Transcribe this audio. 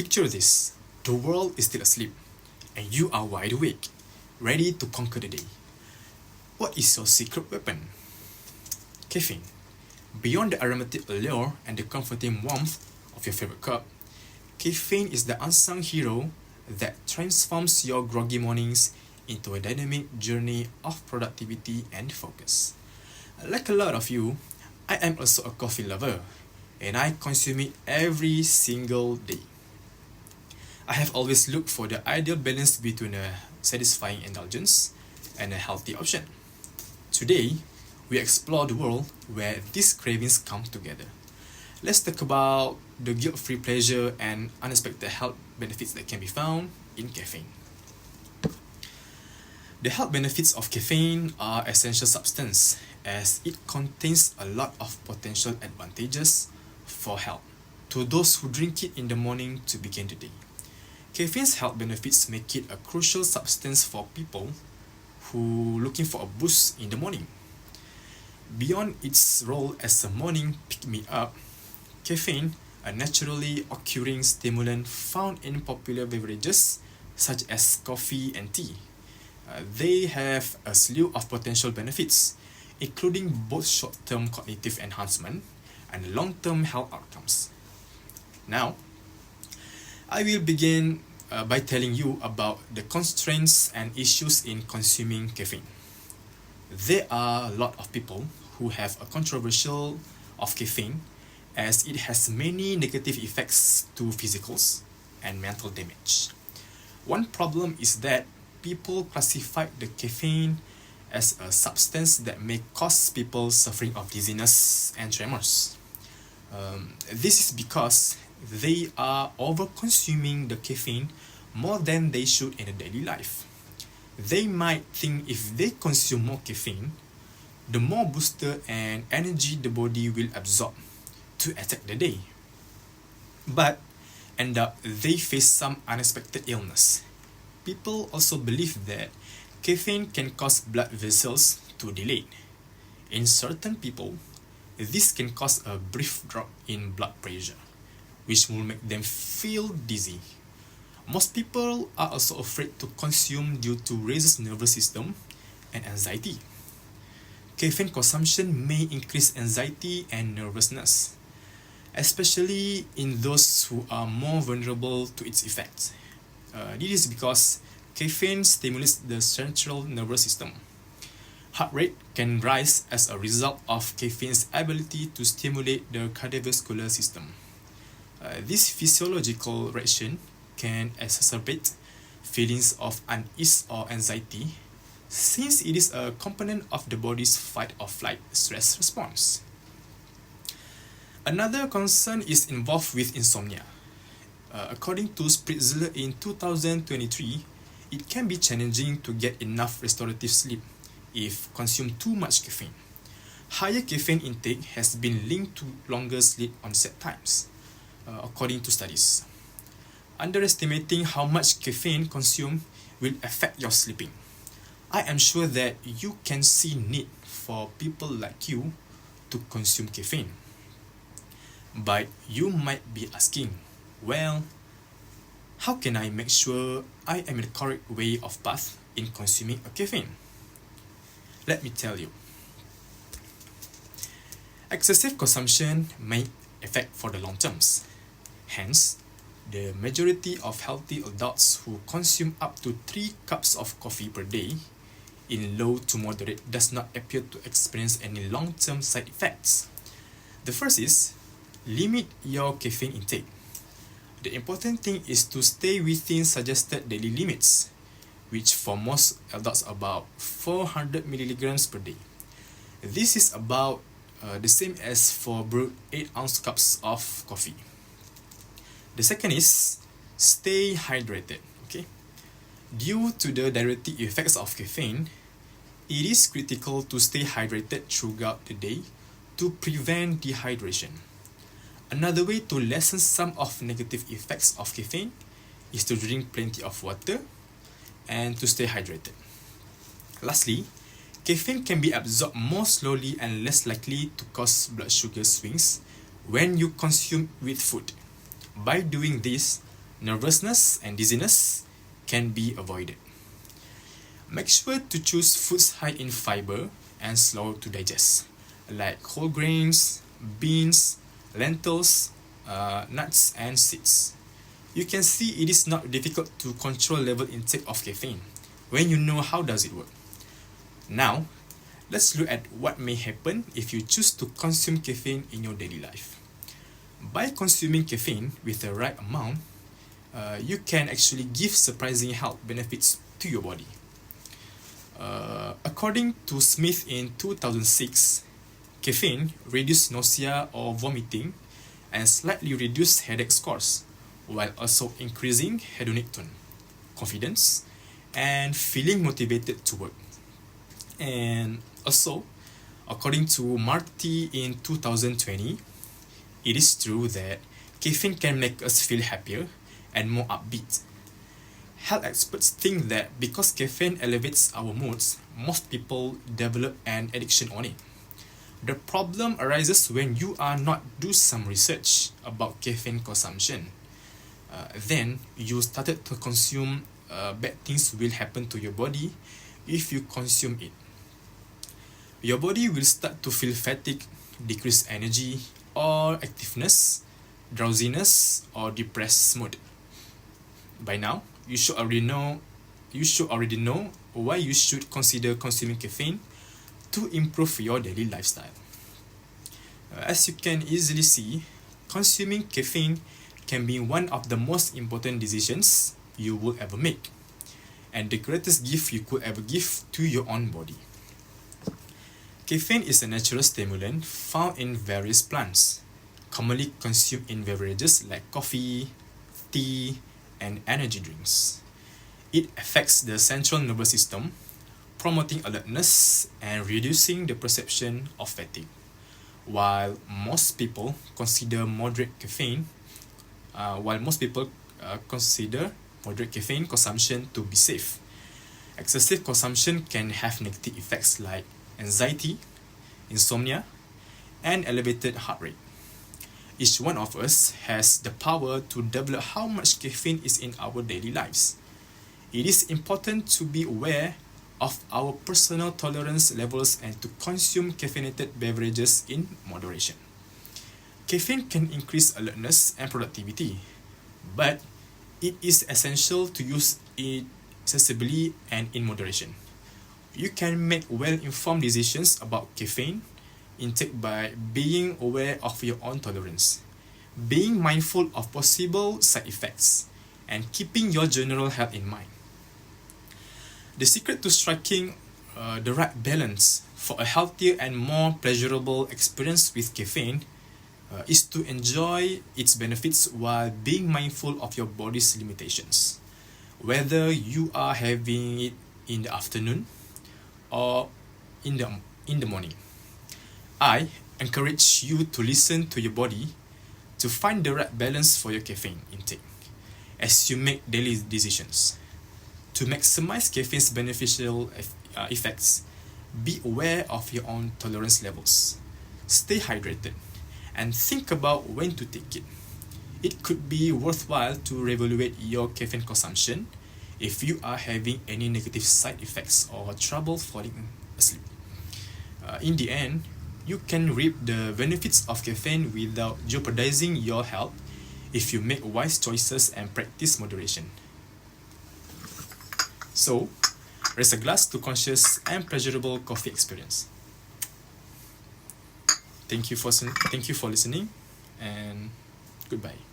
Picture this: the world is still asleep, and you are wide awake, ready to conquer the day. What is your secret weapon? Caffeine. Beyond the aromatic allure and the comforting warmth of your favorite cup, caffeine is the unsung hero that transforms your groggy mornings into a dynamic journey of productivity and focus. Like a lot of you, I am also a coffee lover, and I consume it every single day. I have always looked for the ideal balance between a satisfying indulgence and a healthy option. Today, we explore the world where these cravings come together. Let's talk about the guilt-free pleasure and unexpected health benefits that can be found in caffeine. The health benefits of caffeine are essential substance as it contains a lot of potential advantages for health to those who drink it in the morning to begin the day. Caffeine's health benefits make it a crucial substance for people who looking for a boost in the morning. Beyond its role as a morning pick-me-up, caffeine, a naturally occurring stimulant found in popular beverages such as coffee and tea, they have a slew of potential benefits, including both short-term cognitive enhancement and long-term health outcomes. Now, I will begin by telling you about the constraints and issues in consuming caffeine. There are a lot of people who have a controversial of caffeine as it has many negative effects to physicals and mental damage. One problem is that people classify the caffeine as a substance that may cause people suffering of dizziness and tremors. This is because they are over-consuming the caffeine more than they should in a daily life. They might think if they consume more caffeine, the more booster and energy the body will absorb to attack the day. But end up they face some unexpected illness. People also believe that caffeine can cause blood vessels to dilate. In certain people, this can cause a brief drop in blood pressure, which will make them feel dizzy. Most people are also afraid to consume due to raises nervous system and anxiety. Caffeine consumption may increase anxiety and nervousness, especially in those who are more vulnerable to its effects. This is because caffeine stimulates the central nervous system. Heart rate can rise as a result of caffeine's ability to stimulate the cardiovascular system. This physiological reaction can exacerbate feelings of unease or anxiety since it is a component of the body's fight or flight stress response. Another concern is involved with insomnia. According to Spritzler in 2023, it can be challenging to get enough restorative sleep if consumed too much caffeine. Higher caffeine intake has been linked to longer sleep onset times, according to studies. Underestimating how much caffeine consumed will affect your sleeping. I am sure that you can see need for people like you to consume caffeine. But you might be asking, well, how can I make sure I am in the correct way of path in consuming a caffeine? Let me tell you. Excessive consumption may affect for the long terms. Hence, the majority of healthy adults who consume up to 3 cups of coffee per day in low to moderate does not appear to experience any long-term side effects. The first is, limit your caffeine intake. The important thing is to stay within suggested daily limits, which for most adults are about 400 milligrams per day. This is about the same as for brewed 8-ounce cups of coffee. The second is, stay hydrated. Okay? Due to the diuretic effects of caffeine, it is critical to stay hydrated throughout the day to prevent dehydration. Another way to lessen some of negative effects of caffeine is to drink plenty of water and to stay hydrated. Lastly, caffeine can be absorbed more slowly and less likely to cause blood sugar swings when you consume with food. By doing this, nervousness and dizziness can be avoided. Make sure to choose foods high in fiber and slow to digest, like whole grains, beans, lentils, nuts and seeds. You can see it is not difficult to control level intake of caffeine when you know how does it work. Now, let's look at what may happen if you choose to consume caffeine in your daily life. By consuming caffeine with the right amount, you can actually give surprising health benefits to your body. According to Smith in 2006, caffeine reduced nausea or vomiting and slightly reduced headache scores, while also increasing hedonic tone, confidence, and feeling motivated to work. And also, according to Marty in 2020, it is true that caffeine can make us feel happier and more upbeat. Health experts think that because caffeine elevates our moods, most people develop an addiction on it. The problem arises when you are not do some research about caffeine consumption. Then you started to consume, bad things will happen to your body if you consume it. Your body will start to feel fatigue, decreased energy or activeness, drowsiness or depressed mood. By now, you should already know why you should consider consuming caffeine to improve your daily lifestyle. As you can easily see, consuming caffeine can be one of the most important decisions you will ever make, and the greatest gift you could ever give to your own body. Caffeine is a natural stimulant found in various plants, commonly consumed in beverages like coffee, tea, and energy drinks. It affects the central nervous system, promoting alertness and reducing the perception of fatigue. While most people consider moderate caffeine consumption to be safe, excessive consumption can have negative effects like anxiety, insomnia, and elevated heart rate. Each one of us has the power to develop how much caffeine is in our daily lives. It is important to be aware of our personal tolerance levels and to consume caffeinated beverages in moderation. Caffeine can increase alertness and productivity, but it is essential to use it sensibly and in moderation. You can make well-informed decisions about caffeine intake by being aware of your own tolerance, being mindful of possible side effects, and keeping your general health in mind. The secret to striking the right balance for a healthier and more pleasurable experience with caffeine is to enjoy its benefits while being mindful of your body's limitations. Whether you are having it in the afternoon or in the morning, I encourage you to listen to your body to find the right balance for your caffeine intake as you make daily decisions. To maximize caffeine's beneficial effects, be aware of your own tolerance levels, stay hydrated, and think about when to take it. It could be worthwhile to reevaluate your caffeine consumption if you are having any negative side effects or trouble falling asleep. In the end, you can reap the benefits of caffeine without jeopardizing your health if you make wise choices and practice moderation. So, raise a glass to conscious and pleasurable coffee experience. Thank you for listening, and goodbye.